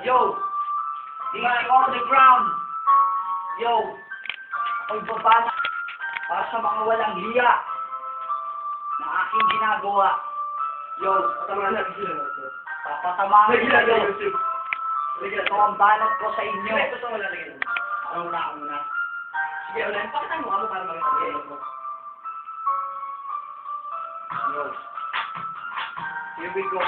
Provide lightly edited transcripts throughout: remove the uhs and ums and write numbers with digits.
Yo! Easy on the ground! Yo! Ako'y baba na para sa mga walang hiya na aking ginagawa. Yo! Papatamahan kayo. Ito ang banat ko sa inyo. Ako muna. Sige, ulit. Pakita mo ako para makita mo. Yo! Here we go.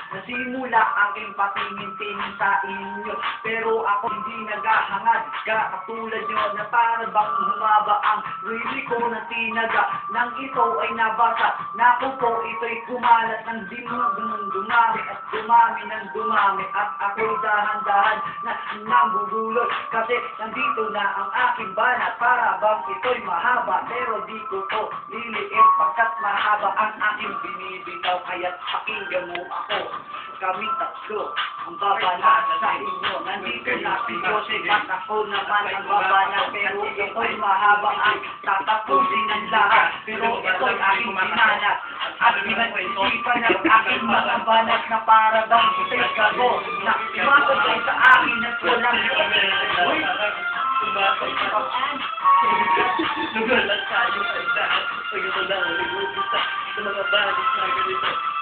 Nasimula aking patingin-tingin sa inyo, pero ako hindi naghahangad ka katulad nyo na para bang humaba ang rili ko na tinaga. Nang ito ay nabasa, naku po ito'y kumalat ng dumami at dumami at ako'y dahan-dahan na nambubulot kasi nandito na ang aking banat para bang ito'y mahaba, pero di ko to liliit pagkat mahaba ang aking binibitaw, kaya't pakinggan mo ako. Kami tatlo ang babana sa inyo. Nandito na si Joseph at ako naman ang babana, pero ito'y mahaba ang tatapusin ng lahat, pero ito'y aking binanat at pinag-isipan ng aking mga banat na para bang ito'y kago na imakotay sa akin at walang uy! Lugalan tayo sa isa. Pag ito lang, ligod isa sa mga balis na ganito.